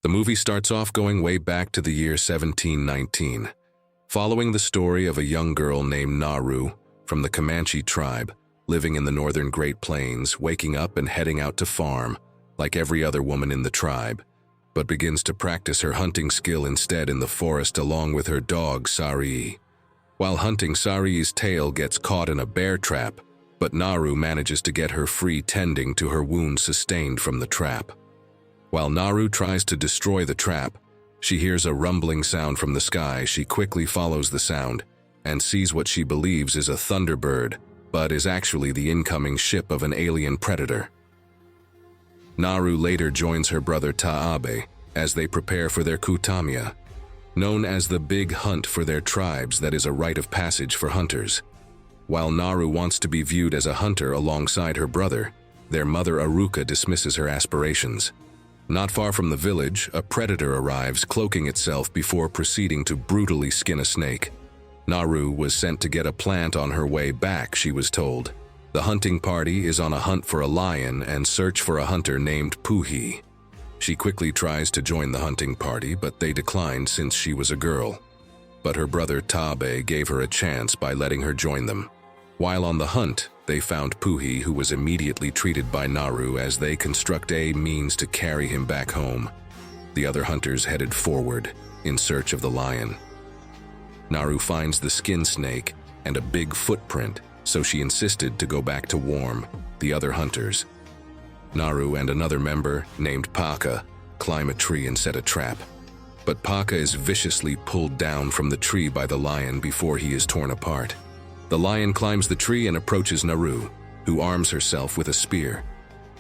The movie starts off going way back to the year 1719, following the story of a young girl named Naru from the Comanche tribe, living in the northern Great Plains, waking up and heading out to farm, like every other woman in the tribe, but begins to practice her hunting skill instead in the forest along with her dog, Sari. While hunting, Sari's tail gets caught in a bear trap, but Naru manages to get her free tending to her wound sustained from the trap. While Naru tries to destroy the trap, she hears a rumbling sound from the sky. She quickly follows the sound and sees what she believes is a thunderbird, but is actually the incoming ship of an alien predator. Naru later joins her brother Taabe as they prepare for their kutamia, known as the big hunt for their tribes that is a rite of passage for hunters. While Naru wants to be viewed as a hunter alongside her brother, their mother Aruka dismisses her aspirations. Not far from the village, a predator arrives, cloaking itself before proceeding to brutally skin a snake. Naru was sent to get a plant on her way back, she was told. The hunting party is on a hunt for a lion and search for a hunter named Puhi. She quickly tries to join the hunting party, but they declined since she was a girl. But her brother Taabe gave her a chance by letting her join them. While on the hunt, they found Puhi, who was immediately treated by Naru as they construct a means to carry him back home. The other hunters headed forward in search of the lion. Naru finds the skin snake and a big footprint, so she insisted to go back to warn the other hunters. Naru and another member, named Paka, climb a tree and set a trap. But Paka is viciously pulled down from the tree by the lion before he is torn apart. The lion climbs the tree and approaches Naru, who arms herself with a spear.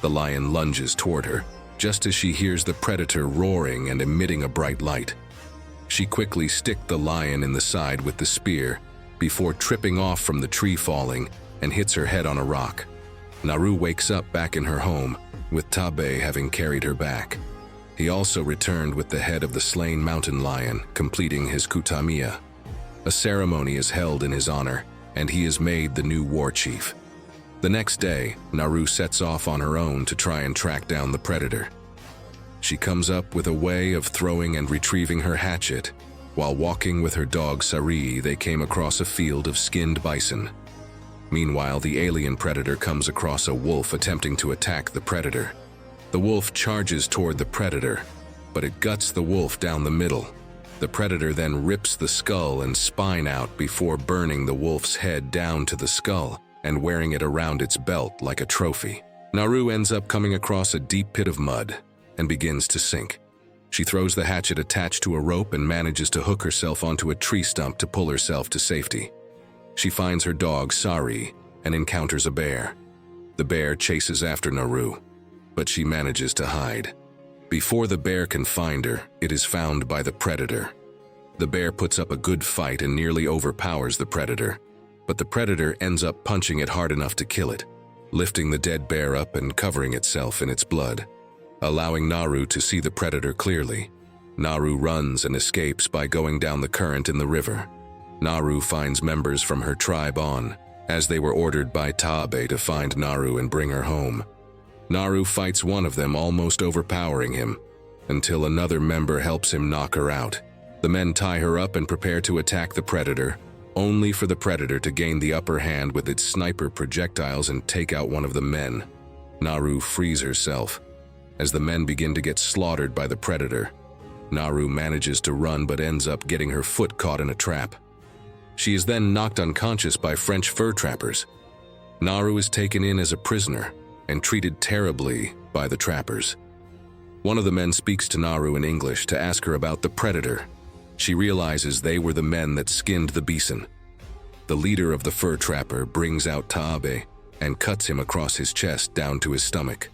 The lion lunges toward her, just as she hears the predator roaring and emitting a bright light. She quickly sticks the lion in the side with the spear, before tripping off from the tree, falling, and hits her head on a rock. Naru wakes up back in her home, with Taabe having carried her back. He also returned with the head of the slain mountain lion, completing his kutamia. A ceremony is held in his honor, and he is made the new war chief. The next day, Naru sets off on her own to try and track down the predator. She comes up with a way of throwing and retrieving her hatchet. While walking with her dog Sari, they came across a field of skinned bison. Meanwhile, the alien predator comes across a wolf attempting to attack the predator. The wolf charges toward the predator, but it guts the wolf down the middle. The predator then rips the skull and spine out before burning the wolf's head down to the skull and wearing it around its belt like a trophy. Naru ends up coming across a deep pit of mud and begins to sink. She throws the hatchet attached to a rope and manages to hook herself onto a tree stump to pull herself to safety. She finds her dog Sari and encounters a bear. The bear chases after Naru, but she manages to hide. Before the bear can find her, it is found by the predator. The bear puts up a good fight and nearly overpowers the predator, but the predator ends up punching it hard enough to kill it, lifting the dead bear up and covering itself in its blood, allowing Naru to see the predator clearly. Naru runs and escapes by going down the current in the river. Naru finds members from her tribe as they were ordered by Taabe to find Naru and bring her home. Naru fights one of them, almost overpowering him, until another member helps him knock her out. The men tie her up and prepare to attack the predator, only for the predator to gain the upper hand with its sniper projectiles and take out one of the men. Naru frees herself. As the men begin to get slaughtered by the predator, Naru manages to run but ends up getting her foot caught in a trap. She is then knocked unconscious by French fur trappers. Naru is taken in as a prisoner and treated terribly by the trappers. One of the men speaks to Naru in English to ask her about the predator. She realizes they were the men that skinned the bison. The leader of the fur trapper brings out Taabe and cuts him across his chest down to his stomach.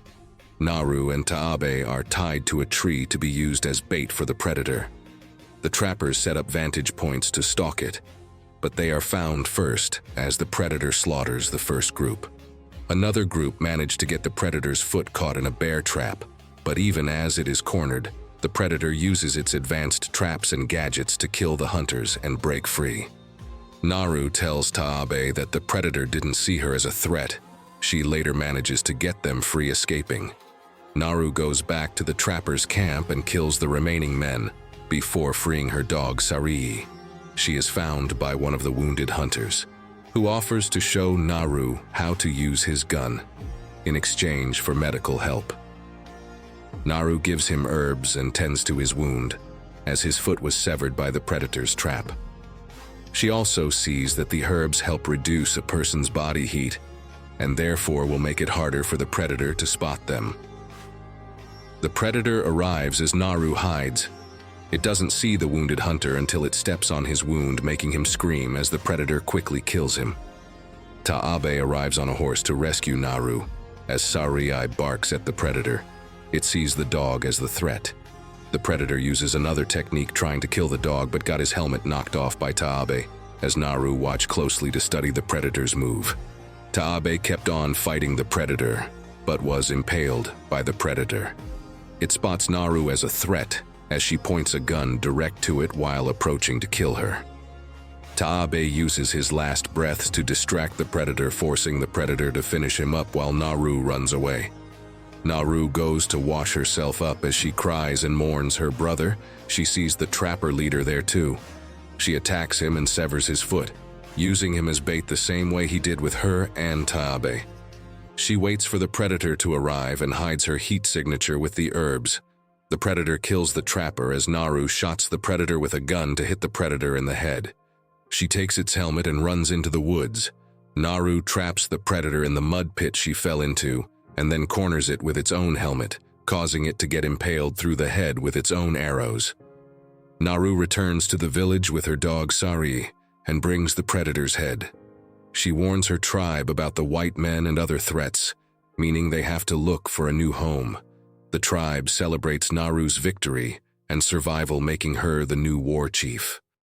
Naru and Taabe are tied to a tree to be used as bait for the predator. The trappers set up vantage points to stalk it, but they are found first as the predator slaughters the first group. Another group managed to get the predator's foot caught in a bear trap, but even as it is cornered, the predator uses its advanced traps and gadgets to kill the hunters and break free. Naru tells Taabe that the predator didn't see her as a threat. She later manages to get them free, escaping. Naru goes back to the trapper's camp and kills the remaining men before freeing her dog Sarii. She is found by one of the wounded hunters, who offers to show Naru how to use his gun in exchange for medical help. Naru gives him herbs and tends to his wound, as his foot was severed by the predator's trap. She also sees that the herbs help reduce a person's body heat and therefore will make it harder for the predator to spot them. The predator arrives as Naru hides. It doesn't see the wounded hunter until it steps on his wound, making him scream as the predator quickly kills him. Taabe arrives on a horse to rescue Naru, as Sarii barks at the predator. It sees the dog as the threat. The predator uses another technique trying to kill the dog but got his helmet knocked off by Taabe, as Naru watched closely to study the predator's move. Taabe kept on fighting the predator, but was impaled by the predator. It spots Naru as a threat, as she points a gun direct to it while approaching to kill her. Taabe uses his last breaths to distract the predator, forcing the predator to finish him up while Naru runs away. Naru goes to wash herself up as she cries and mourns her brother. She sees the trapper leader there too. She attacks him and severs his foot, using him as bait the same way he did with her and Taabe. She waits for the predator to arrive and hides her heat signature with the herbs. The predator kills the trapper as Naru shots the predator with a gun to hit the predator in the head. She takes its helmet and runs into the woods. Naru traps the predator in the mud pit she fell into, and then corners it with its own helmet, causing it to get impaled through the head with its own arrows. Naru returns to the village with her dog Sarii and brings the predator's head. She warns her tribe about the white men and other threats, meaning they have to look for a new home. The tribe celebrates Naru's victory and survival, making her the new war chief.